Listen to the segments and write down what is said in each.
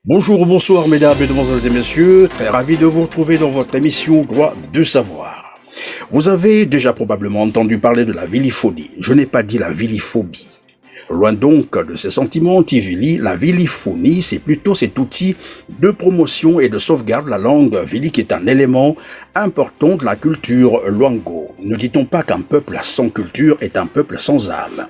Bonjour ou bonsoir mesdames, mesdemoiselles et messieurs, très ravi de vous retrouver dans votre émission Droit de savoir. Vous avez déjà probablement entendu parler de la viliphonie, je n'ai pas dit la viliphobie. Loin donc de ces sentiments anti-vili, la viliphonie, c'est plutôt cet outil de promotion et de sauvegarde de la langue vili qui est un élément important de la culture Luango. Ne dit-on pas qu'un peuple sans culture est un peuple sans âme?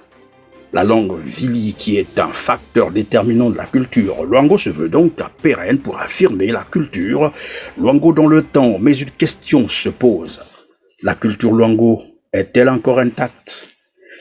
La langue vili, qui est un facteur déterminant de la culture Luango, se veut donc pérenne pour affirmer la culture Luango dans le temps. Mais une question se pose. La culture Luango est-elle encore intacte?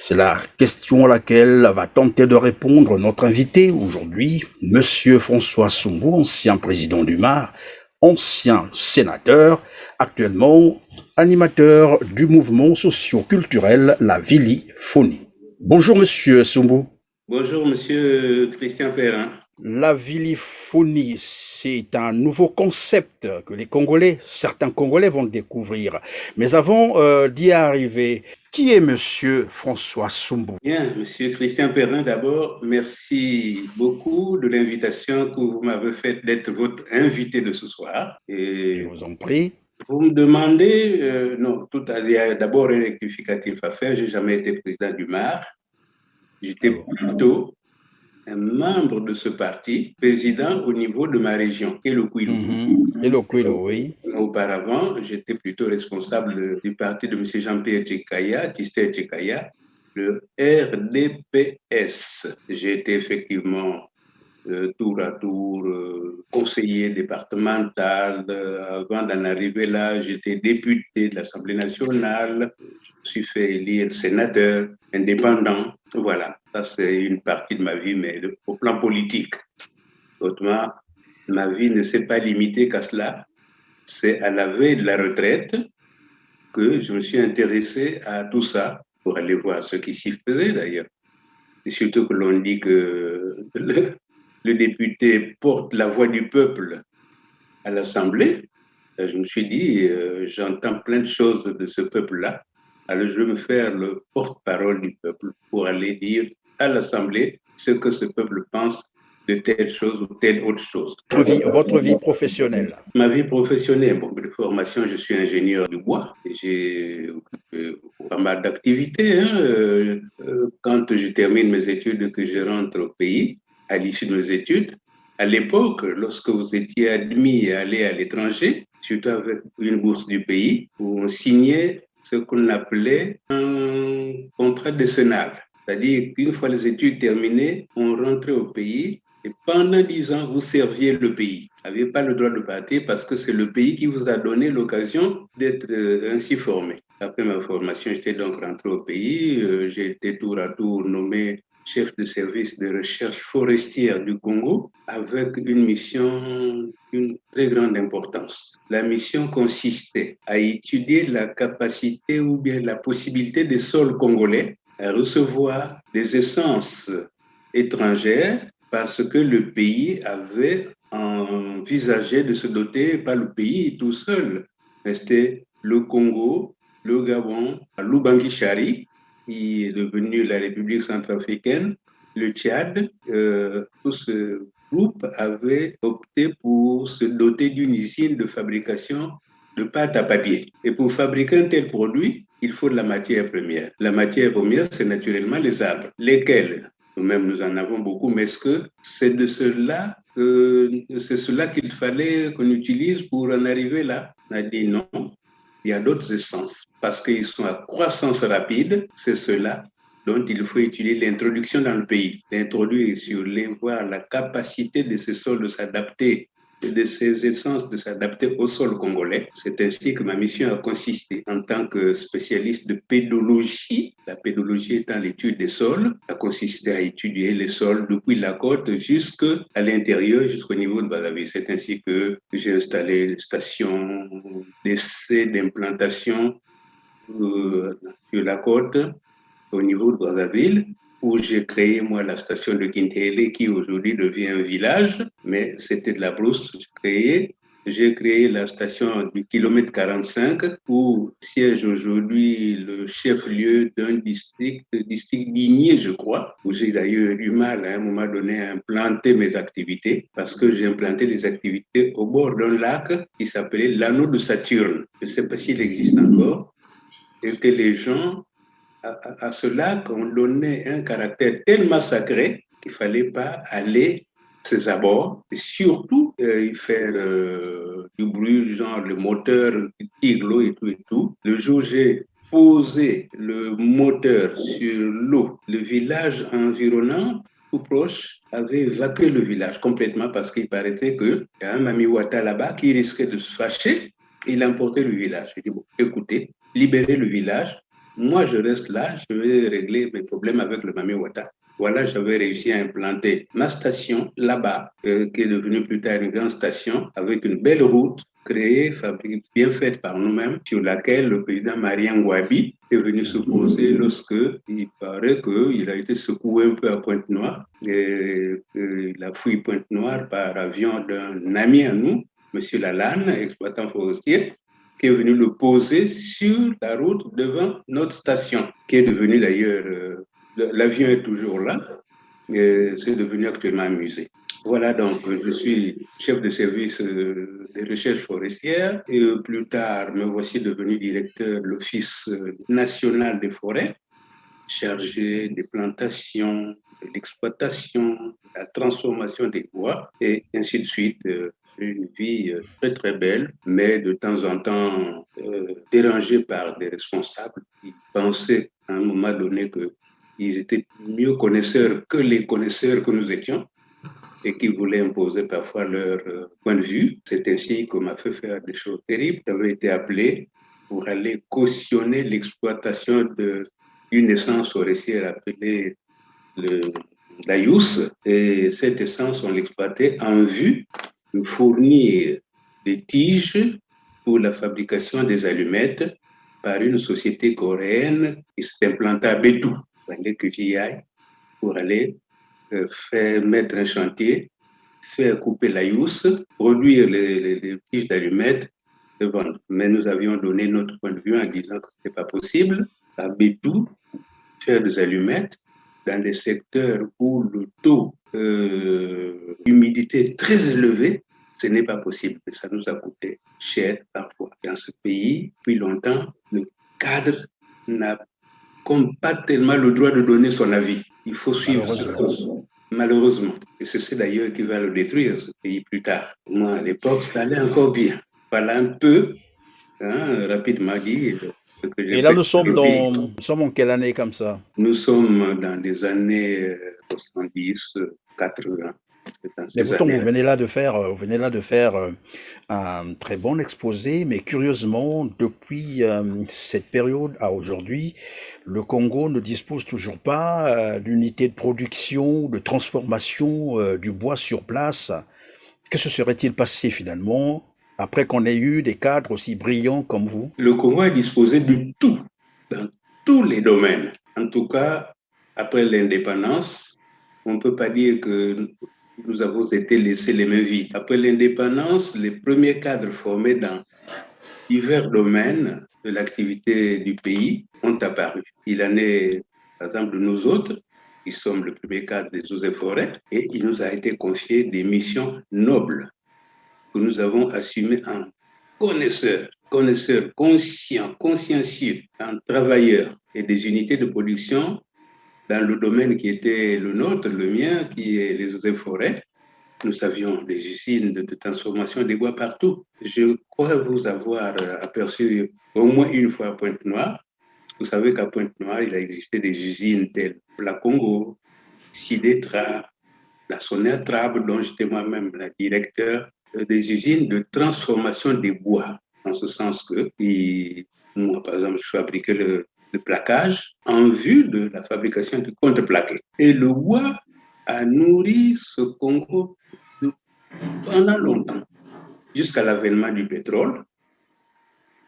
C'est la question à laquelle va tenter de répondre notre invité aujourd'hui, Monsieur François Soumbou, ancien président du MAR, ancien sénateur, actuellement animateur du mouvement socio-culturel La Viliphonie. Bonjour Monsieur Soumbou. Bonjour Monsieur Christian Perrin. La viliphonie, c'est un nouveau concept que certains Congolais vont découvrir. Mais avant d'y arriver, qui est Monsieur François Soumbou? Bien, Monsieur Christian Perrin, d'abord, merci beaucoup de l'invitation que vous m'avez faite d'être votre invité de ce soir. Je vous en prie. Vous me demandez, non, il y a d'abord un rectificatif à faire. J'ai jamais été président du MAR. J'étais plutôt un membre de ce parti, président au niveau de ma région, Eloquilo. Et le Quilo, oui. Auparavant, j'étais plutôt responsable du parti de M. Jean-Pierre Tchekaya, Tisser Tchekaya, le RDPS. J'ai été effectivement tour à tour conseiller départemental. Avant d'en arriver là, j'étais député de l'Assemblée nationale. Je me suis fait élire sénateur indépendant. Voilà, ça c'est une partie de ma vie, mais au plan politique. Autrement, ma vie ne s'est pas limitée qu'à cela. C'est à la veille de la retraite que je me suis intéressé à tout ça pour aller voir ce qui s'y faisait d'ailleurs. Et surtout que l'on dit que le député porte la voix du peuple à l'Assemblée. Je me suis dit, j'entends plein de choses de ce peuple-là. Alors je vais me faire le porte-parole du peuple pour aller dire à l'Assemblée ce que ce peuple pense de telle chose ou telle autre chose. Votre vie professionnelle. Ma vie professionnelle, bon, de formation, je suis ingénieur du bois et j'ai pas mal d'activités. Quand je termine mes études, que je rentre au pays, à l'issue de mes études, à l'époque, lorsque vous étiez admis à aller à l'étranger, surtout avec une bourse du pays, on signait ce qu'on appelait un contrat décennal. C'est-à-dire qu'une fois les études terminées, on rentrait au pays et pendant 10 ans, vous serviez le pays. Vous n'aviez pas le droit de partir parce que c'est le pays qui vous a donné l'occasion d'être ainsi formé. Après ma formation, j'étais donc rentré au pays. J'ai été tour à tour nommé chef de service de recherche forestière du Congo avec une mission d'une très grande importance. La mission consistait à étudier la capacité ou bien la possibilité des sols congolais à recevoir des essences étrangères parce que le pays avait envisagé de se doter, pas le pays tout seul, mais c'était le Congo, le Gabon, l'Ubangi-Chari, qui est devenu la République centrafricaine, le Tchad. Tout ce groupe avait opté pour se doter d'une usine de fabrication de pâte à papier. Et pour fabriquer un tel produit, il faut de la matière première. La matière première, c'est naturellement les arbres, lesquels nous-mêmes, nous en avons beaucoup, mais est-ce que c'est de cela qu'il fallait qu'on utilise pour en arriver là? On a dit non, il y a d'autres essences, parce qu'ils sont à croissance rapide, c'est cela dont il faut étudier l'introduction dans le pays, l'introduire sur voir la capacité de ces sols de s'adapter, de ces essences de s'adapter au sol congolais. C'est ainsi que ma mission a consisté en tant que spécialiste de pédologie, la pédologie étant l'étude des sols, a consisté à étudier les sols depuis la côte jusqu'à l'intérieur, jusqu'au niveau de Brazzaville. C'est ainsi que j'ai installé une station d'essai d'implantation sur la côte au niveau de Brazzaville, où j'ai créé, moi, la station de Kintele, qui aujourd'hui devient un village, mais c'était de la brousse. J'ai créé J'ai créé la station du kilomètre 45 où siège aujourd'hui le chef-lieu d'un district minier, je crois, où j'ai d'ailleurs eu mal à un moment donné à implanter mes activités parce que j'ai implanté les activités au bord d'un lac qui s'appelait l'anneau de Saturne. Je ne sais pas s'il existe encore. Et que les gens, à ce lac, ont donné un caractère tellement sacré qu'il ne fallait pas aller ses abords et surtout faire du bruit, genre le moteur qui tire l'eau et tout. Le jour où j'ai posé le moteur sur l'eau, le village environnant, tout proche, avait évacué le village complètement parce qu'il paraissait qu'il y a un Mami Wata là-bas qui risquait de se fâcher. Il a emporté le village. J'ai dit, bon, écoutez, libérez le village. Moi, je reste là, je vais régler mes problèmes avec le Mami Wata. Voilà, j'avais réussi à implanter ma station là-bas, qui est devenue plus tard une grande station, avec une belle route créée, fabriquée, bien faite par nous-mêmes, sur laquelle le président Marien Ngouabi est venu se poser lorsque il paraît qu'il a été secoué un peu à Pointe-Noire. Il a fouillé Pointe-Noire par avion d'un ami à nous, M. Lalanne, exploitant forestier, qui est venu le poser sur la route devant notre station, qui est devenue d'ailleurs l'avion est toujours là. C'est devenu actuellement un musée. Voilà, donc je suis chef de service des recherches forestières et plus tard me voici devenu directeur de l'Office national des forêts, chargé des plantations, de l'exploitation, de la transformation des bois et ainsi de suite. Une vie très très belle, mais de temps en temps dérangée par des responsables qui pensaient à un moment donné qu'ils étaient mieux connaisseurs que les connaisseurs que nous étions et qui voulaient imposer parfois leur point de vue. C'est ainsi qu'on m'a fait faire des choses terribles. J'avais été appelé pour aller cautionner l'exploitation d'une essence forestière appelée l'Ayus. Et cette essence, on l'exploitait en vue de fournir des tiges pour la fabrication des allumettes par une société coréenne qui s'est implantée à Bétou. Il fallait que j'y aille pour aller faire mettre un chantier, faire couper l'Ayus, produire les tiges d'allumettes et vendre. Mais nous avions donné notre point de vue en disant que ce n'était pas possible à Bétou faire des allumettes dans des secteurs où le taux d'humidité est très élevé, ce n'est pas possible. Ça nous a coûté cher parfois. Dans ce pays, depuis longtemps, le cadre n'a comme pas tellement le droit de donner son avis. Il faut suivre ce que... Malheureusement. Et c'est d'ailleurs qui va le détruire, ce pays, plus tard. Moi, à l'époque, ça allait encore bien. Voilà un peu, rapidement dit, ce que j'ai Et là, fait. nous sommes en quelle année comme ça? Nous sommes dans les années 70, 80. Dans Mais ces pourtant, années-là. vous venez là de faire un très bon exposé, mais curieusement, depuis cette période à aujourd'hui, le Congo ne dispose toujours pas d'unité de production, de transformation du bois sur place. Que se serait-il passé finalement après qu'on ait eu des cadres aussi brillants comme vous? Le Congo a disposé de tout, dans tous les domaines. En tout cas, après l'indépendance, on ne peut pas dire que nous avons été laissés les mains vides. Après l'indépendance, les premiers cadres formés dans divers domaines de l'activité du pays ont apparu. Il en est, par exemple, de nous autres, qui sommes le premier cadre des eaux et forêts, et il nous a été confié des missions nobles que nous avons assumées en connaisseurs conscients, consciencieux, en travailleurs et des unités de production dans le domaine qui était le nôtre, le mien, qui est les eaux et forêts. Nous avions des usines de transformation des bois partout. Je crois vous avoir aperçu au moins une fois à Pointe-Noire. Vous savez qu'à Pointe-Noire, il a existé des usines telles la Congo, Sidétra, la Sonatrab, dont j'étais moi-même la directeur, des usines de transformation des bois. En ce sens que, moi, par exemple, je fabriquais le plaquage en vue de la fabrication du contreplaqué. Et le bois a nourri ce Congo pendant longtemps, jusqu'à l'avènement du pétrole.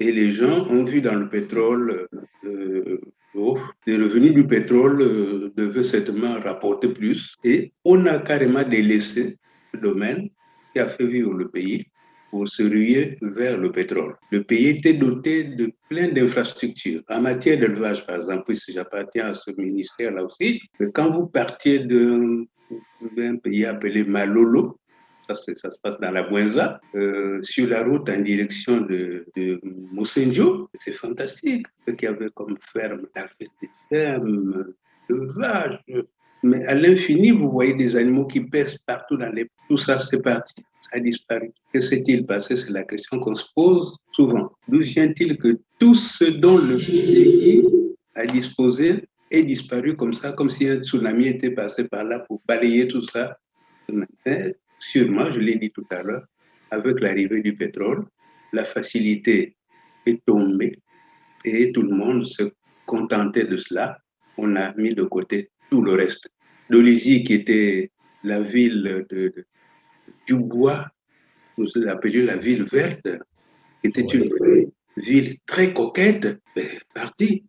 Et les gens ont vu dans le pétrole, les revenus du pétrole devaient certainement rapporter plus. Et on a carrément délaissé ce domaine qui a fait vivre le pays pour se ruer vers le pétrole. Le pays était doté de plein d'infrastructures. En matière d'élevage, par exemple, puisque j'appartiens à ce ministère-là aussi, quand vous partiez d'un pays appelé Malolo, ça se passe dans la Bouenza, sur la route en direction de Mossendio, c'est fantastique. Ce qu'il y avait comme ferme, la fête des fermes, de vaches. Mais à l'infini, vous voyez des animaux qui pèsent partout dans les... Tout ça, c'est parti. Ça a disparu. Que s'est-il passé? C'est la question qu'on se pose souvent. D'où vient-il que tout ce dont le pays a disposé est disparu comme ça, comme si un tsunami était passé par là pour balayer tout ça? Mais sûrement, je l'ai dit tout à l'heure, avec l'arrivée du pétrole, la facilité est tombée et tout le monde se contentait de cela. On a mis de côté tout le reste. Dolisie, qui était la ville du bois, nous appelions la ville verte, qui était une ville très coquette, partie.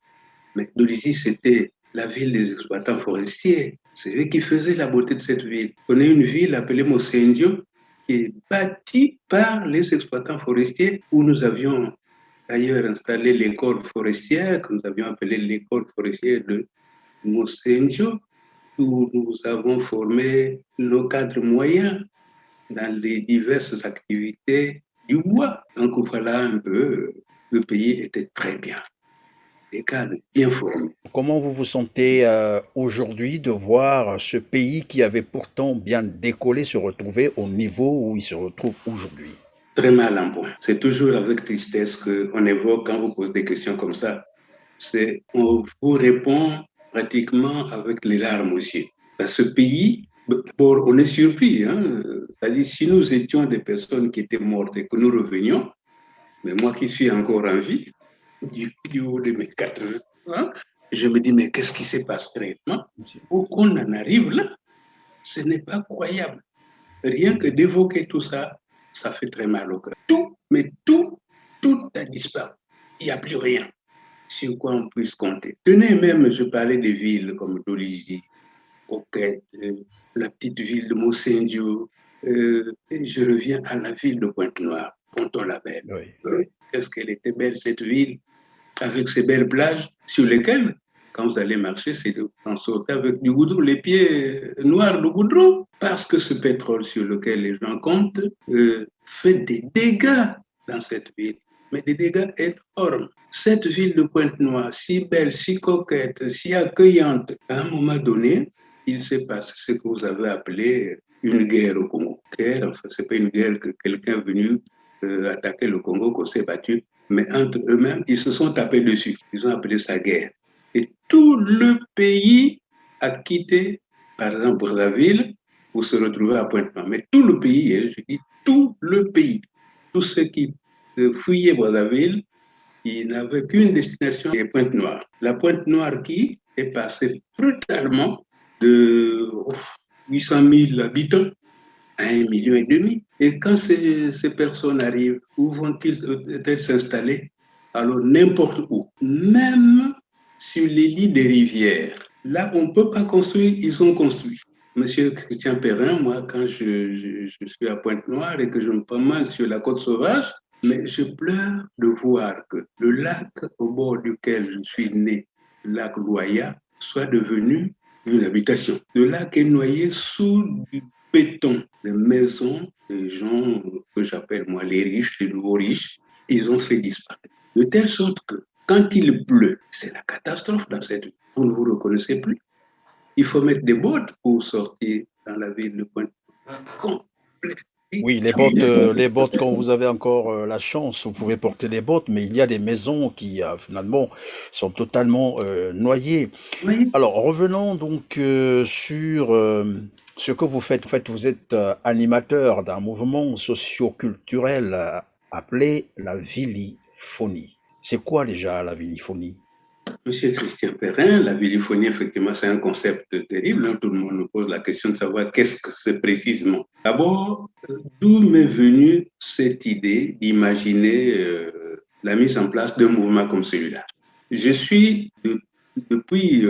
Mais Dolisie, c'était la ville des exploitants forestiers. C'est eux qui faisaient la beauté de cette ville. On a une ville appelée Mossendio, qui est bâtie par les exploitants forestiers, où nous avions d'ailleurs installé l'école forestière, que nous avions appelée l'école forestière de Mossendio, où nous avons formé nos cadres moyens dans les diverses activités du bois. Donc voilà un peu, le pays était très bien, des cadres bien formés. Comment vous vous sentez aujourd'hui de voir ce pays qui avait pourtant bien décollé se retrouver au niveau où il se retrouve aujourd'hui? Très mal en point. C'est toujours avec tristesse qu'on évoque quand vous posez des questions comme ça. On vous répond pratiquement avec les larmes aussi. Dans ce pays, d'abord, on est surpris. C'est-à-dire, si nous étions des personnes qui étaient mortes et que nous revenions, mais moi qui suis encore en vie, du haut de mes 80 ans, je me dis, mais qu'est-ce qui se passe réellement pour qu'on en arrive là? Ce n'est pas croyable. Rien que d'évoquer tout ça, ça fait très mal au cœur. Tout, mais tout a disparu. Il n'y a plus rien sur quoi on puisse compter. Tenez même, je parlais des villes comme Dolisie, Coquette, la petite ville de Mossendio, et je reviens à la ville de Pointe-Noire, Ponton-la-Belle. Oui. Qu'est-ce qu'elle était belle cette ville, avec ses belles plages sur lesquelles, quand vous allez marcher, c'est d'en sortir avec du goudron, les pieds noirs de goudron, parce que ce pétrole sur lequel les gens comptent fait des dégâts dans cette ville, mais des dégâts énormes. Cette ville de Pointe-Noire, si belle, si coquette, si accueillante, à un moment donné, il s'est passé ce que vous avez appelé une guerre au Congo. Guerre, enfin, ce n'est pas une guerre que quelqu'un est venu attaquer le Congo, qu'on s'est battu, mais entre eux-mêmes, ils se sont tapés dessus. Ils ont appelé ça guerre. Et tout le pays a quitté, par exemple, Brazzaville, pour se retrouver à Pointe-Noire. Mais tout le pays, je dis tout le pays, tous ceux qui fuyaient Brazzaville, ils n'avaient qu'une destination, c'est Pointe-Noire. La Pointe-Noire qui est passée brutalement de 800 000 habitants à 1,5 million. Et quand ces personnes arrivent, où vont-ils s'installer? Alors n'importe où, même sur les lits des rivières. Là, on ne peut pas construire, ils ont construit. Monsieur Christian Perrin, moi, quand je suis à Pointe-Noire et que je me promène sur la côte sauvage, mais je pleure de voir que le lac au bord duquel je suis né, le lac Loya, soit devenu une habitation. Le lac est noyé sous du béton, des maisons des gens que j'appelle moi les riches, les nouveaux riches, ils ont fait disparaître. De telle sorte que quand il pleut, c'est la catastrophe dans cette ville. Vous ne vous reconnaissez plus. Il faut mettre des bottes pour sortir dans la ville de Pointe-Noire. Oui, les bottes, quand vous avez encore la chance, vous pouvez porter les bottes, mais il y a des maisons qui, finalement, sont totalement noyées. Oui. Alors, revenons donc sur ce que vous faites. En fait, vous êtes animateur d'un mouvement socio-culturel appelé la viliphonie. C'est quoi déjà la viliphonie? Monsieur Christian Perrin, la viliphonie, effectivement, c'est un concept terrible. Tout le monde nous pose la question de savoir qu'est-ce que c'est précisément. D'abord, d'où m'est venue cette idée d'imaginer la mise en place d'un mouvement comme celui-là? Je suis, depuis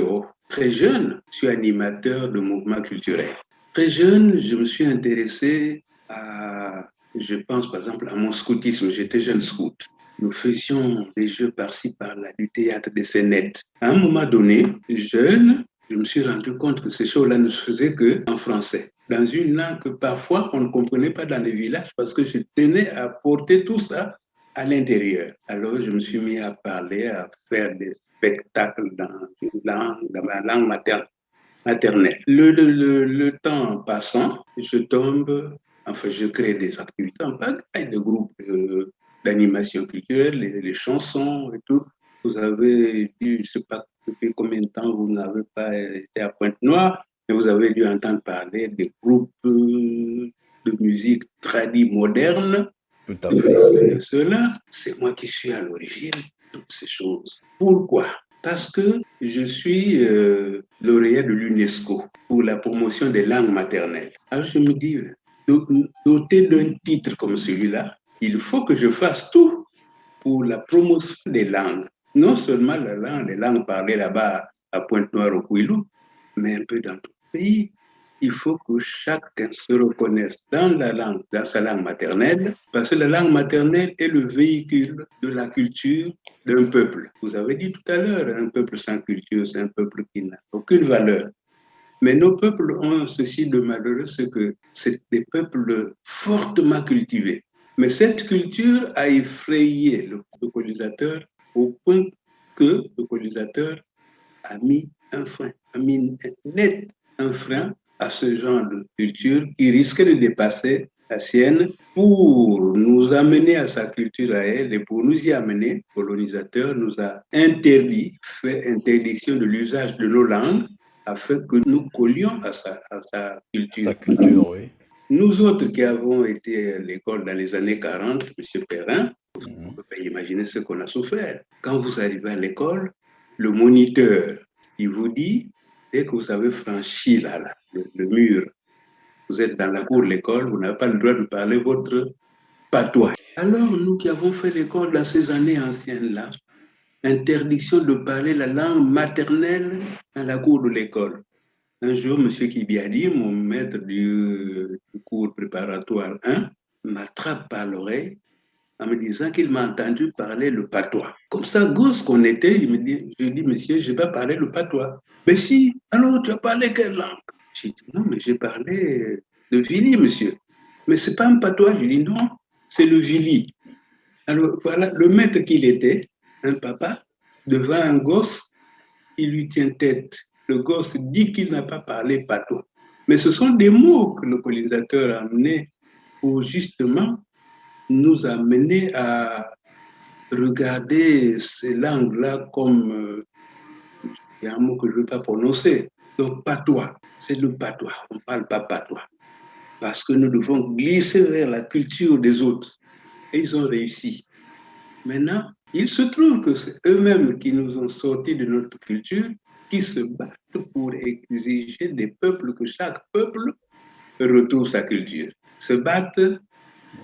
très jeune, je suis animateur de mouvements culturels. Très jeune, je me suis intéressé à Je pense par exemple à mon scoutisme. J'étais jeune scout. Nous faisions des jeux par-ci, par-là, du théâtre, des scénettes. À un moment donné, jeune, je me suis rendu compte que ces choses-là ne se faisaient qu'en français, dans une langue que parfois on ne comprenait pas dans les villages parce que je tenais à porter tout ça à l'intérieur. Alors je me suis mis à parler, à faire des spectacles dans ma langue maternelle. Le temps passant, je tombe, enfin, je crée des activités en pagaille, des groupes d'animation culturelle, les chansons et tout. Vous avez dû, je ne sais pas depuis combien de temps vous n'avez pas été à Pointe-Noire, mais vous avez dû entendre parler des groupes de musique tradie moderne. Tout à fait. Cela, c'est moi qui suis à l'origine de toutes ces choses. Pourquoi? Parce que je suis lauréat de l'UNESCO pour la promotion des langues maternelles. Alors je me dis, doté d'un titre comme celui-là, il faut que je fasse tout pour la promotion des langues. Non seulement les langues parlées là-bas à Pointe-Noire au Kouilou, mais un peu dans tout le pays. Il faut que chacun se reconnaisse dans sa langue maternelle, parce que la langue maternelle est le véhicule de la culture d'un peuple. Vous avez dit tout à l'heure, un peuple sans culture, c'est un peuple qui n'a aucune valeur. Mais nos peuples ont ceci de malheureux, c'est que c'est des peuples fortement cultivés. Mais cette culture a effrayé le colonisateur au point que le colonisateur a mis un frein, a mis net un frein à ce genre de culture qui risquait de dépasser la sienne pour nous amener à sa culture à elle et pour nous y amener, le colonisateur nous a interdit, fait interdiction de l'usage de nos langues afin que nous collions à sa culture. Sa culture, oui. Nous autres qui avons été à l'école dans les années 40, M. Perrin, on ne Mhm. peut pas imaginer ce qu'on a souffert. Quand vous arrivez à l'école, le moniteur, il vous dit, dès que vous avez franchi le mur, vous êtes dans la cour de l'école, vous n'avez pas le droit de parler votre patois. Alors, nous qui avons fait l'école dans ces années anciennes-là, interdiction de parler la langue maternelle dans la cour de l'école. Un jour, M. Kibiadi, mon maître du cours préparatoire 1, m'attrape par l'oreille en me disant qu'il m'a entendu parler le patois. Comme ça, gosse qu'on était, je dis, monsieur, je ne vais pas parler le patois. Mais si, alors tu as parlé quelle langue? J'ai dit, non, mais j'ai parlé le Vili, monsieur. Mais ce n'est pas un patois. Je dis, non, c'est le Vili. Alors voilà, le maître qu'il était, un papa, devant un gosse, il lui tient tête. Le gosse dit qu'il n'a pas parlé patois. Mais ce sont des mots que le colonisateur a amenés pour justement nous amener à regarder ces langues-là comme, il y a un mot que je ne veux pas prononcer, donc patois, c'est le patois, on ne parle pas patois, parce que nous devons glisser vers la culture des autres. Et ils ont réussi. Maintenant, il se trouve que c'est eux-mêmes qui nous ont sortis de notre culture, qui se battent pour exiger des peuples que chaque peuple retrouve sa culture. Se battent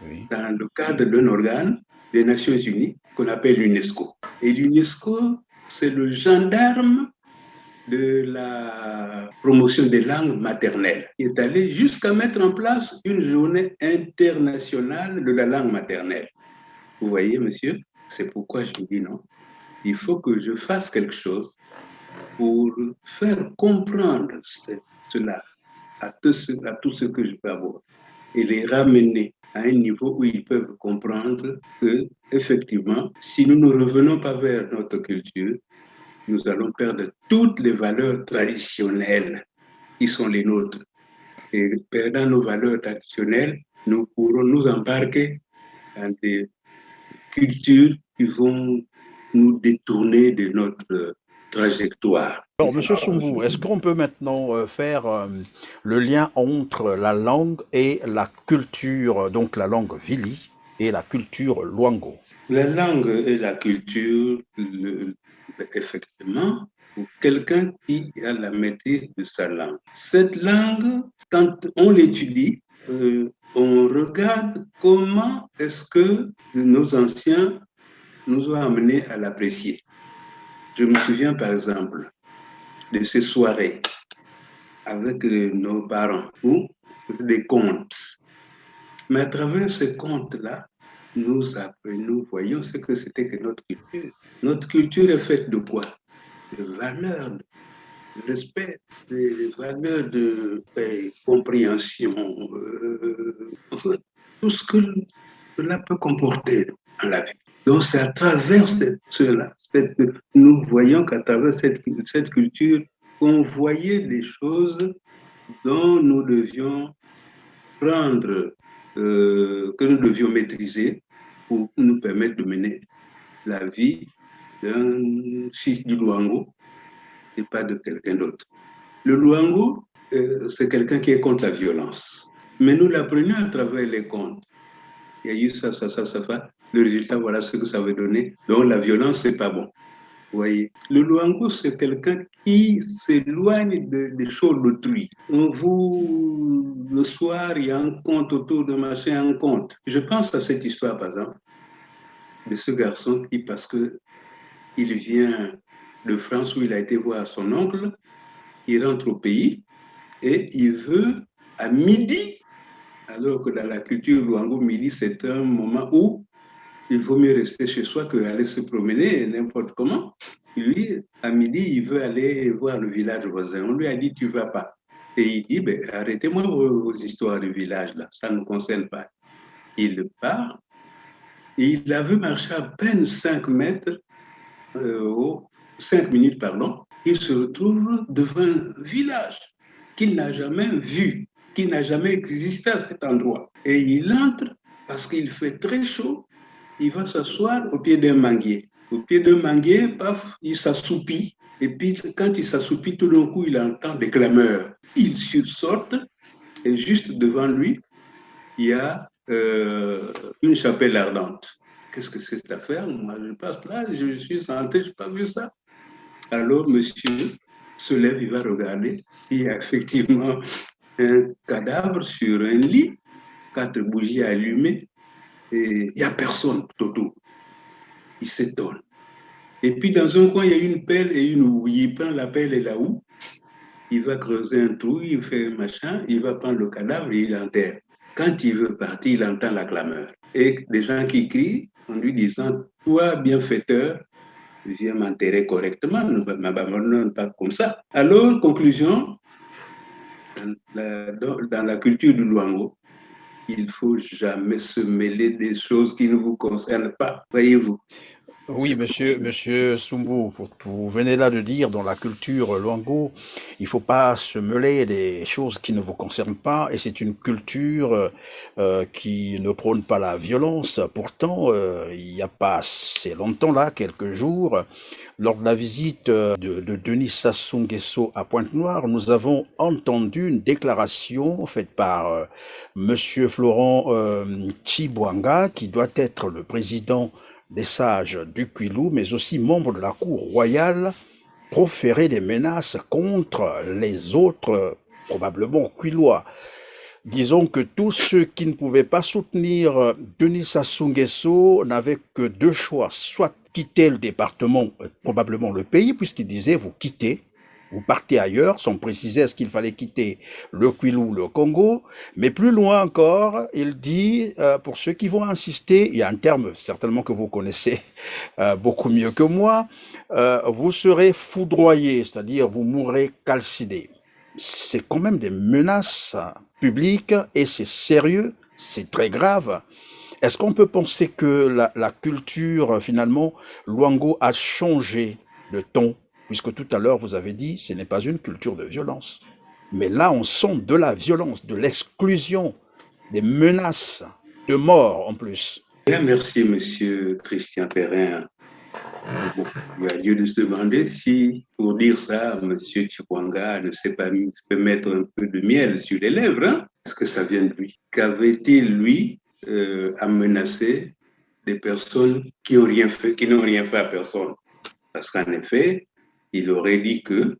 Oui. dans le cadre d'un organe des Nations Unies qu'on appelle l'UNESCO. Et l'UNESCO, c'est le gendarme de la promotion des langues maternelles. Il est allé jusqu'à mettre en place une journée internationale de la langue maternelle. Vous voyez, monsieur, c'est pourquoi je vous dis non. Il faut que je fasse quelque chose pour faire comprendre cela à tous ceux que je peux avoir et les ramener à un niveau où ils peuvent comprendre que, effectivement, si nous ne revenons pas vers notre culture, nous allons perdre toutes les valeurs traditionnelles qui sont les nôtres. Et perdant nos valeurs traditionnelles, nous pourrons nous embarquer dans des cultures qui vont nous détourner de notre trajectoire. Alors, Monsieur Sumbou, est-ce qu'on peut maintenant faire le lien entre la langue et la culture, donc la langue Vili et la culture Luango? La langue et la culture, effectivement, pour quelqu'un qui a la maîtrise de sa langue. Cette langue, quand on l'étudie, on regarde comment est-ce que nos anciens nous ont amenés à l'apprécier. Je me souviens par exemple de ces soirées avec nos parents où des contes. Mais à travers ces contes-là, nous voyons ce que c'était que notre culture. Notre culture est faite de quoi? De valeurs, de respect, des valeurs de compréhension, enfin, tout ce que cela peut comporter dans la vie. Donc c'est à travers cela, nous voyons qu'à travers cette culture, qu'on voyait des choses dont nous devions prendre, que nous devions maîtriser pour nous permettre de mener la vie d'un fils du Luango et pas de quelqu'un d'autre. Le Luango, c'est quelqu'un qui est contre la violence. Mais nous l'apprenons à travers les contes. Il y a eu ça. Le résultat, voilà ce que ça veut donner. Donc la violence, c'est pas bon. Vous voyez, le Luango, c'est quelqu'un qui s'éloigne des choses d'autrui. Le soir, il y a un conte autour de machin, un conte. Je pense à cette histoire, par exemple, de ce garçon qui, parce que il vient de France où il a été voir son oncle, il rentre au pays et il veut, à midi, alors que dans la culture Luango, midi, c'est un moment où il vaut mieux rester chez soi que aller se promener n'importe comment. Lui, à midi, il veut aller voir le village voisin. On lui a dit, tu ne vas pas. Et il dit, ben, arrêtez-moi vos histoires de village, là. Ça ne nous concerne pas. Il part et il a vu marcher à peine 5 mètres, 5 minutes, pardon. Il se retrouve devant un village qu'il n'a jamais vu, qui n'a jamais existé à cet endroit. Et il entre parce qu'il fait très chaud. Il va s'asseoir au pied d'un manguier. Au pied d'un manguier, paf, il s'assoupit. Et puis, quand il s'assoupit, tout d'un coup, il entend des clameurs. Il sursaute et juste devant lui, il y a une chapelle ardente. Qu'est-ce que c'est cette affaire? Moi, je passe là, je suis santé, je n'ai pas vu ça. Alors, monsieur se lève, il va regarder. Il y a effectivement un cadavre sur un lit, 4 bougies allumées, et il n'y a personne autour. Il s'étonne. Et puis, dans un coin, il y a une pelle et une houe. Il prend la pelle et la houe, il va creuser un trou, il fait un machin, il va prendre le cadavre et il l'enterre. Quand il veut partir, il entend la clameur. Et des gens qui crient en lui disant, toi, bienfaiteur, viens m'enterrer correctement, ne m'abandonne pas comme ça. Alors, conclusion, dans la culture du Luango, il ne faut jamais se mêler des choses qui ne vous concernent pas, voyez-vous. Oui, monsieur Sumbu, vous venez là de dire dans la culture Luango, il faut pas se mêler des choses qui ne vous concernent pas, et c'est une culture qui ne prône pas la violence. Pourtant, il n'y a pas assez longtemps là, quelques jours, lors de la visite de Denis Sassou Nguesso à Pointe-Noire, nous avons entendu une déclaration faite par monsieur Florent Tchibouanga, qui doit être le président des sages du Kwilu, mais aussi membre de la cour royale, proférer des menaces contre les autres, probablement Kwilois. Disons que tous ceux qui ne pouvaient pas soutenir Denis Sassou Nguesso n'avaient que deux choix, soit quitter le département, probablement le pays, puisqu'il disait vous quittez, vous partez ailleurs, sans préciser est-ce qu'il fallait quitter le Kwilu ou le Congo, mais plus loin encore, il dit, pour ceux qui vont insister, il y a un terme certainement que vous connaissez beaucoup mieux que moi, vous serez foudroyé, c'est-à-dire vous mourrez calciné. C'est quand même des menaces publiques et c'est sérieux, c'est très grave. Est-ce qu'on peut penser que la culture, finalement, Luango a changé de ton? Puisque tout à l'heure, vous avez dit, ce n'est pas une culture de violence. Mais là, on sent de la violence, de l'exclusion, des menaces de mort en plus. Bien, merci, monsieur Christian Perrin. Bon, il y a lieu de se demander si, pour dire ça, monsieur Chikwanga ne sait pas peut mettre un peu de miel sur les lèvres. Hein? Est-ce que ça vient de lui? Qu'avait-il, lui, à menacer des personnes qui n'ont rien fait, à personne? Parce qu'en effet, il aurait dit que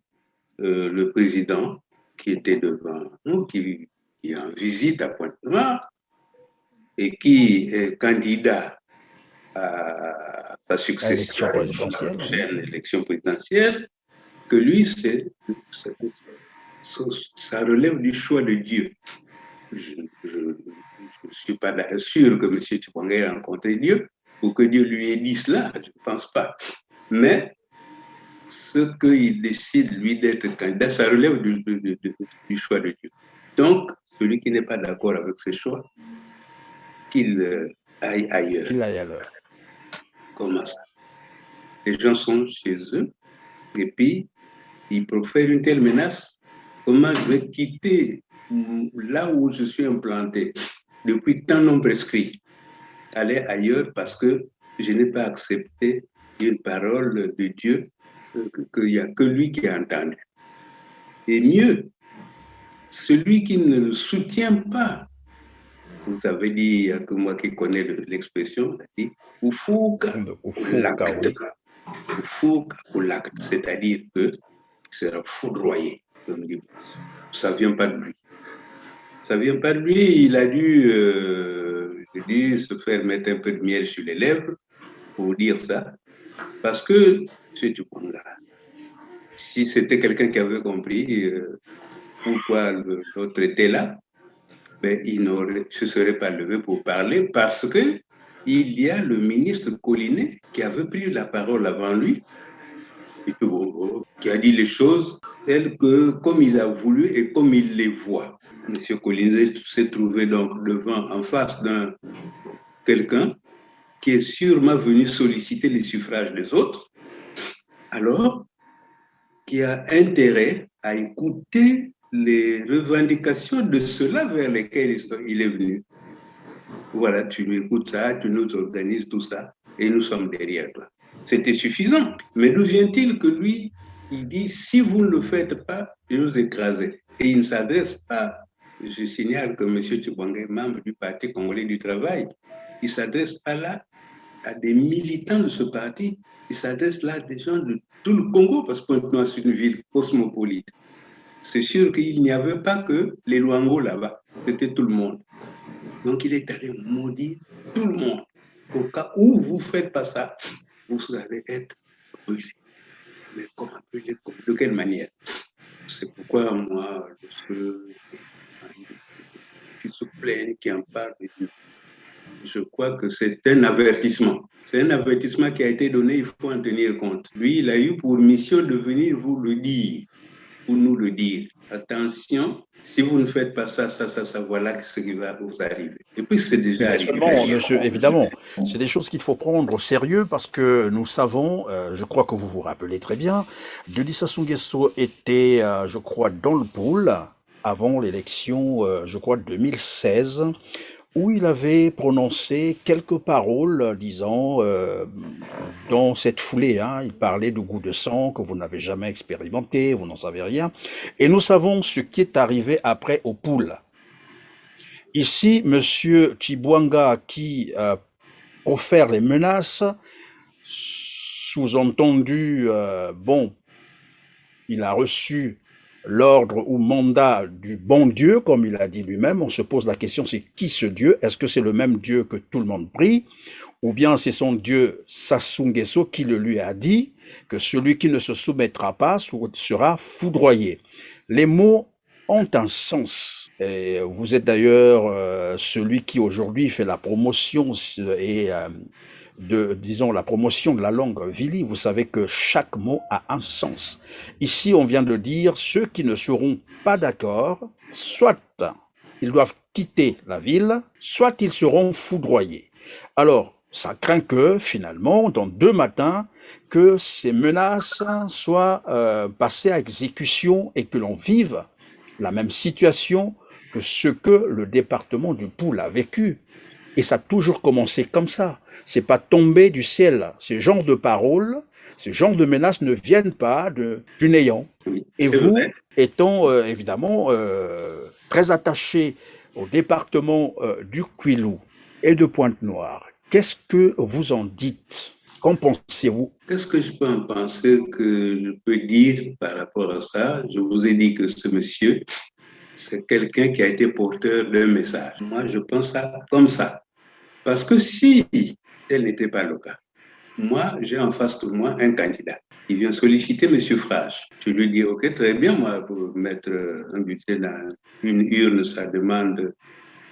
le président qui était devant nous, qui est en visite à Pointe-Noire et qui est candidat à sa À succession l'élection à la présidentielle, oui. prochaine élection présidentielle, que lui, ça relève du choix de Dieu. Je Je ne suis pas sûr que M. Tchibouanga ait rencontré Dieu ou que Dieu lui ait dit cela, je ne pense pas. Mais ce qu'il décide, lui, d'être candidat, ça relève du choix de Dieu. Donc, celui qui n'est pas d'accord avec ce choix, qu'il aille ailleurs. Qu'il aille ailleurs. Comment ça? Les gens sont chez eux et puis ils profèrent une telle menace. Comment je vais quitter là où je suis implanté depuis tant non prescrit, aller ailleurs parce que je n'ai pas accepté une parole de Dieu qu'il n'y a que lui qui a entendu. Et mieux, celui qui ne le soutient pas, vous avez dit, il n'y a que moi qui connais l'expression, il a dit Ufuka ou l'acte, c'est-à-dire que sera foudroyé. Ça ne vient pas de lui. Ça ne vient pas de lui. Il a dû, se faire mettre un peu de miel sur les lèvres pour dire ça. Parce que, M. Tchibouanga, si c'était quelqu'un qui avait compris pourquoi l'autre était là, ben, il ne se serait pas levé pour parler parce que il y a le ministre Collinet qui avait pris la parole avant lui et qui a dit les choses telles que comme il a voulu et comme il les voit. M. Collinet s'est trouvé donc en face d'un quelqu'un qui est sûrement venu solliciter les suffrages des autres, alors qui a intérêt à écouter les revendications de ceux-là vers lesquels il est venu. Voilà, tu nous écoutes ça, tu nous organises tout ça, et nous sommes derrière toi. C'était suffisant. Mais d'où vient-il que lui, il dit, si vous ne le faites pas, je vais nous écraser. Et il ne s'adresse pas, je signale que M. Tchibouanga est membre du Parti congolais du travail, il ne s'adresse pas là à des militants de ce parti, il s'adresse là à des gens de tout le Congo, parce que Pointe-Noire, c'est une ville cosmopolite. C'est sûr qu'il n'y avait pas que les Luango là-bas, c'était tout le monde. Donc il est allé maudire tout le monde. Au cas où vous ne faites pas ça, vous allez être brûlés. Mais comment brûlés? De quelle manière? C'est pourquoi moi, ceux qui se plaignent, qui en parlent, je crois que c'est un avertissement. C'est un avertissement qui a été donné, il faut en tenir compte. Lui, il a eu pour mission de venir vous le dire, pour nous le dire. Attention, si vous ne faites pas ça, voilà ce qui va vous arriver. Et puis c'est déjà arrivé. Seulement, monsieur, évidemment, c'est des choses qu'il faut prendre au sérieux parce que nous savons, je crois que vous vous rappelez très bien, Denis Sassou Nguesso était, je crois, dans le pool avant l'élection, je crois, 2016, où il avait prononcé quelques paroles, disant, dans cette foulée, hein, il parlait du goût de sang que vous n'avez jamais expérimenté, vous n'en savez rien, et nous savons ce qui est arrivé après au pool. Ici, Monsieur Tchibouanga qui profère les menaces, sous-entendu, bon, il a reçu l'ordre ou mandat du bon Dieu, comme il a dit lui-même. On se pose la question, c'est qui ce Dieu? Est-ce que c'est le même Dieu que tout le monde prie? Ou bien c'est son Dieu Sassou Nguesso qui le lui a dit, que celui qui ne se soumettra pas sera foudroyé. Les mots ont un sens. Et vous êtes d'ailleurs celui qui aujourd'hui fait la promotion et disons la promotion de la langue Vili. Vous savez que chaque mot a un sens. Ici, on vient de dire ceux qui ne seront pas d'accord, soit ils doivent quitter la ville, soit ils seront foudroyés. Alors, ça craint que finalement, dans 2 matins, que ces menaces soient passées à exécution et que l'on vive la même situation que ce que le département du Poul a vécu. Et ça a toujours commencé comme ça. C'est pas tombé du ciel. Ces genres de paroles, ces genres de menaces ne viennent pas du néant. Et vous, étant évidemment très attaché au département du Kwilu et de Pointe-Noire, qu'est-ce que vous en dites? Qu'en pensez-vous? Qu'est-ce que je peux en penser que je peux dire par rapport à ça? Je vous ai dit que ce monsieur, c'est quelqu'un qui a été porteur d'un message. Moi, je pense ça comme ça. Parce que si tel n'était pas le cas, moi, j'ai en face de moi un candidat. Il vient solliciter M. Frage. Je lui dis, OK, très bien, moi, pour mettre un budget dans une urne, ça demande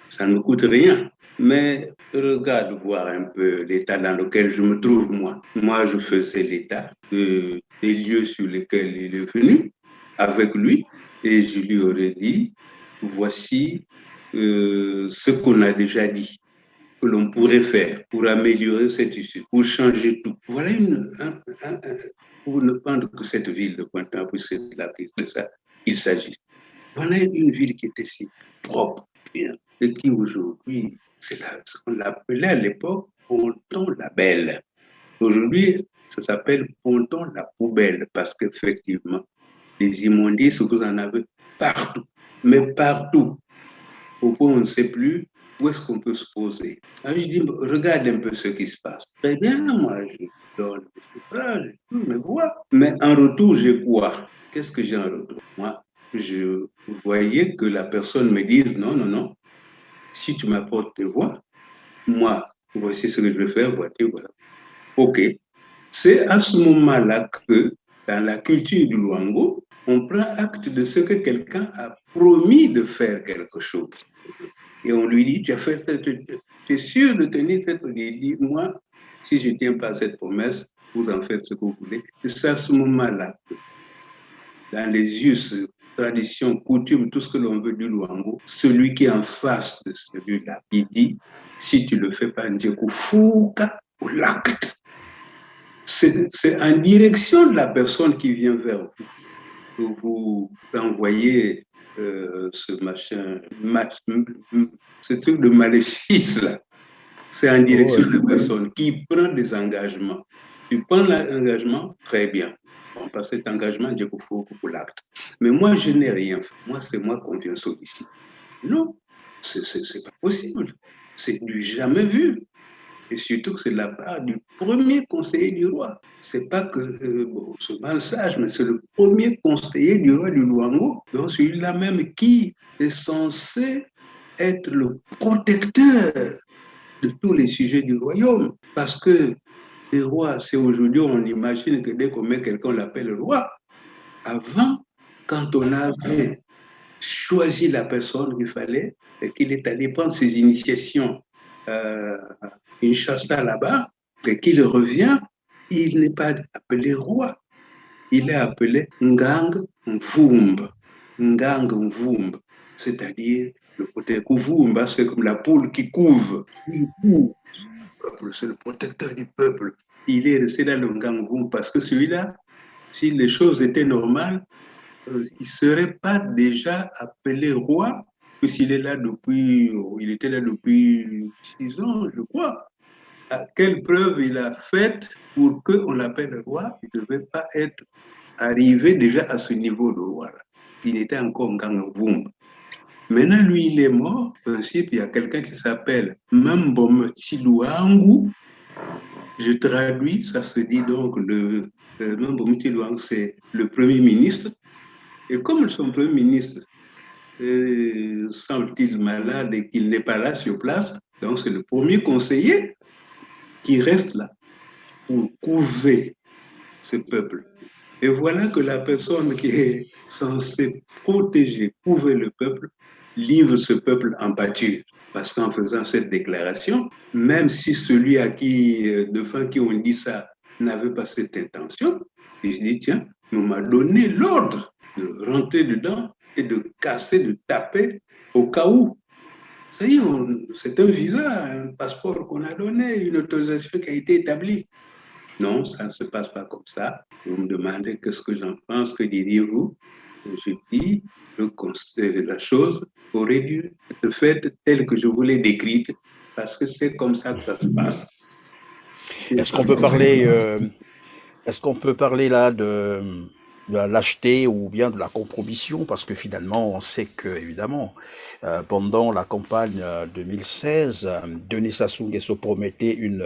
Ça ne me coûte rien. Mais regarde voir un peu l'état dans lequel je me trouve, moi. Moi, je faisais l'état des lieux sur lesquels il est venu avec lui et je lui aurais dit, voici ce qu'on a déjà dit que l'on pourrait faire pour améliorer cette issue, pour changer tout. Voilà pour ne prendre que cette ville de Pointe-Noire, pour c'est de ça qu'il s'agit. Voilà une ville qui était si propre, bien, et qui aujourd'hui, c'est ce qu'on l'appelait à l'époque Ponton-la-Belle. Aujourd'hui, ça s'appelle Ponton-la-Poubelle, parce qu'effectivement, les immondices, vous en avez partout, mais partout, au point où on ne sait plus où est-ce qu'on peut se poser. Alors je dis, regarde un peu ce qui se passe. Très bien, moi, je donne des suffrages, je me vois. Mais en retour, j'ai quoi? Qu'est-ce que j'ai en retour? Moi, je voyais que la personne me dise, non, non, non, si tu m'apportes tes voix, moi, voici ce que je vais faire, voilà. OK. C'est à ce moment-là que, dans la culture du Luango, on prend acte de ce que quelqu'un a promis de faire quelque chose. Et on lui dit, tu es sûr de tenir cette promesse? Il dit, moi, si je ne tiens pas cette promesse, vous en faites ce que vous voulez. Et c'est à ce moment-là que, dans les us, traditions, coutumes, tout ce que l'on veut du Luango, celui qui est en face de celui-là, il dit, si tu ne le fais pas, Ndjekoufuka ou l'acte. C'est en direction de la personne qui vient vers vous que vous envoyez ce machin, ce truc de maléfice là. C'est en direction de la personne qui prend des engagements. Tu prends l'engagement, très bien. Bon, par cet engagement, il faut pour l'acte. Mais moi, je n'ai rien fait. Moi, c'est moi qu'on vient solliciter. Non, c'est pas possible. C'est du jamais vu. Et surtout que c'est de la part du premier conseiller du roi. C'est pas que bon, ce mensage, mais c'est le premier conseiller du roi du Luango, donc celui-là même qui est censé être le protecteur de tous les sujets du royaume. Parce que les rois, c'est aujourd'hui, on imagine que dès qu'on met quelqu'un, on l'appelle roi. Avant, quand on avait choisi la personne qu'il fallait, et qu'il est allé prendre ses initiations Kinshasa là-bas, et qu'il revient, il n'est pas appelé roi, il est appelé Ngang Mvumba. Ngang Mvumba, c'est-à-dire le côté Kuvumba, c'est comme la poule qui couve. Il couvre le peuple, c'est le protecteur du peuple. Il est resté dans le Ngang Mvumba parce que celui-là, si les choses étaient normales, il ne serait pas déjà appelé roi, puisqu'il est là depuis, il était là depuis 6 ans, je crois. À quelle preuve il a faite pour qu'on l'appelle roi? Il ne devait pas être arrivé déjà à ce niveau de roi. Il était encore Ngangavum. Maintenant, lui, il est mort. En principe, il y a quelqu'un qui s'appelle Mambom Tsiluangu. Je traduis, ça se dit donc Mambom Tsiluangu, c'est le premier ministre. Et comme son premier ministre semble-t-il malade et qu'il n'est pas là sur place, donc c'est le premier conseiller qui reste là pour couver ce peuple. Et voilà que la personne qui est censée protéger, couver le peuple, livre ce peuple en pâture. Parce qu'en faisant cette déclaration, même si celui à qui, devant qui on dit ça, n'avait pas cette intention, il se dit, tiens, on m'a donné l'ordre de rentrer dedans et de casser, de taper au cas où. Ça y est, c'est un visa, un passeport qu'on a donné, une autorisation qui a été établie. Non, ça ne se passe pas comme ça. Vous me demandez qu'est-ce que j'en pense, que diriez-vous? Je dis que la chose aurait dû être faite telle que je vous l'ai décrite, parce que c'est comme ça que ça se passe. Est-ce qu'on peut parler, est-ce qu'on peut parler là de la lâcheté ou bien de la compromission? Parce que finalement, on sait que, évidemment, pendant la campagne 2016, Denis Sassou Nguesso promettait une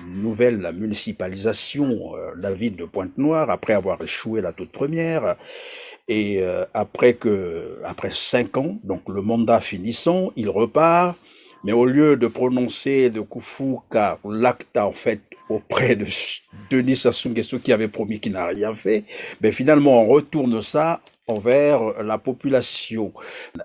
nouvelle municipalisation de la ville de Pointe-Noire après avoir échoué la toute première. Et après 5 ans, donc le mandat finissant, il repart. Mais au lieu de prononcer de Kufuka l'acte en fait auprès de Denis Sassou Nguesso qui avait promis qu'il n'a rien fait, ben finalement on retourne ça envers la population.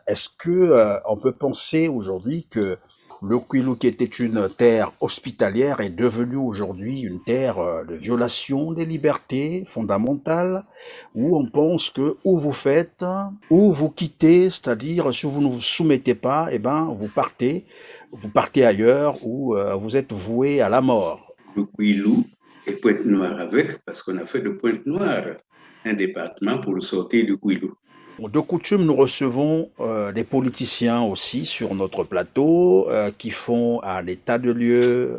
Est-ce que on peut penser aujourd'hui que le Kwilu, qui était une terre hospitalière, est devenu aujourd'hui une terre de violation des libertés fondamentales, où on pense que ou vous faites, ou vous quittez, c'est-à-dire si vous ne vous soumettez pas, eh ben vous partez ailleurs, ou vous êtes voué à la mort. Le Kwilu et Pointe-Noire avec, parce qu'on a fait de Pointe-Noire un département pour le sortir du Kwilu. De coutume, nous recevons des politiciens aussi sur notre plateau qui font à l'état de lieu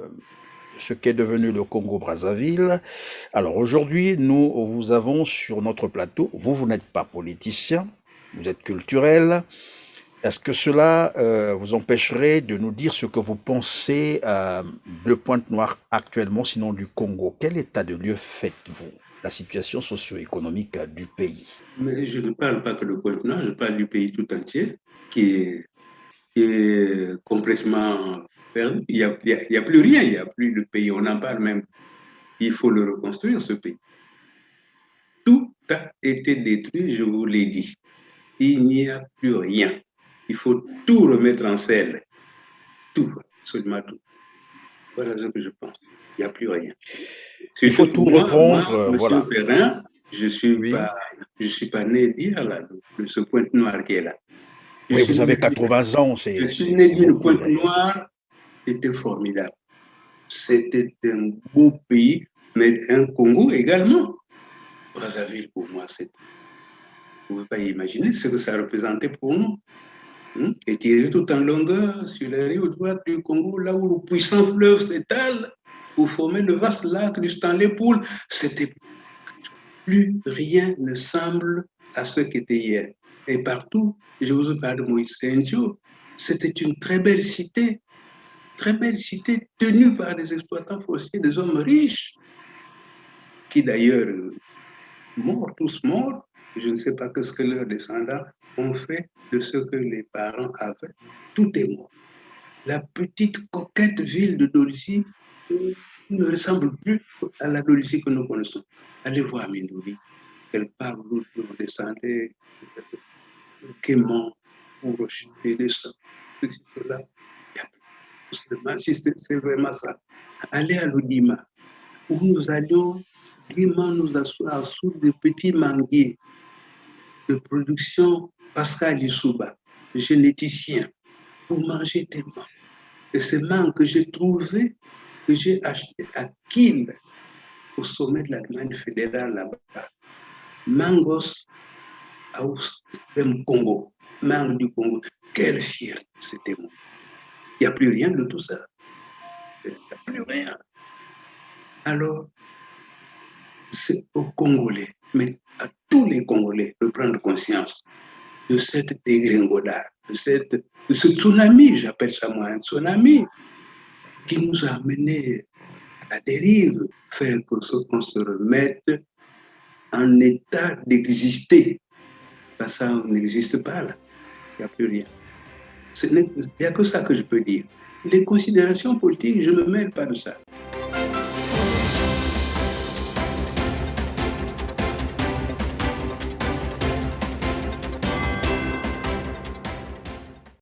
ce qu'est devenu le Congo-Brazzaville. Alors aujourd'hui, nous vous avons sur notre plateau, vous n'êtes pas politicien, vous êtes culturel. Est-ce que cela vous empêcherait de nous dire ce que vous pensez de Pointe-Noire actuellement, sinon du Congo? Quel état de lieu faites-vous? La situation socio-économique du pays. Mais je ne parle pas que de Pointe-Noire, je parle du pays tout entier qui est complètement perdu. Il n'y a plus rien, il n'y a plus de pays. On en parle même. Il faut le reconstruire, ce pays. Tout a été détruit, je vous l'ai dit. Il n'y a plus rien. Il faut tout remettre en selle. Tout, absolument tout. Voilà ce que je pense. Il n'y a plus rien. Il faut tout reprendre, Monsieur voilà. Perrin, je Oui. je suis pas né d'hier là, de ce Pointe-Noire qui est là. Oui, vous avez 80 ans, Je suis né d'une beaucoup d'ailleurs. Pointe-Noire, c'était formidable. C'était un beau pays, mais un Congo également. Brazzaville, pour moi, c'était. Vous ne pouvez pas imaginer ce que ça représentait pour nous. Étiré tout en longueur sur la rive droite du Congo, là où le puissant fleuve s'étale pour former le vaste lac du Stanley-Pool, c'était plus rien ne semble à ce qu'était hier. Et partout, je vous parle de Moïse Saint-Jean, c'était une très belle cité tenue par des exploitants forestiers, des hommes riches, qui d'ailleurs morts, tous morts. Je ne sais pas ce que leurs descendants ont fait de ce que les parents avaient. Tout est mort. La petite coquette ville de Dolisie ne ressemble plus à la Dolisie que nous connaissons. Allez voir Mindouri, quelque part où vous descendez gaiement pour rejeter des sangs, ceci, cela. C'est vraiment ça. Allez à l'Odima, où nous allions gaiement nous asseoir sous des petits manguiers de production Pascal Issouba, généticien, pour manger des mangues. Et ces mangues que j'ai trouvées, que j'ai achetées à Kiel, au sommet de la demande fédérale là-bas. Mangos aus dem Congo, mangue du Congo. Quelle fierté c'était moi. Il n'y a plus rien de tout ça. Il n'y a plus rien. Alors, c'est aux Congolais, mais à tous les Congolais de prendre conscience de cette dégringolade, de ce tsunami, j'appelle ça moi un tsunami, qui nous a menés à la dérive, faire qu'on se remette en état d'exister. Parce que ça n'existe pas là. Il n'y a plus rien. Il n'y a que ça que je peux dire. Les considérations politiques, je ne me mêle pas de ça.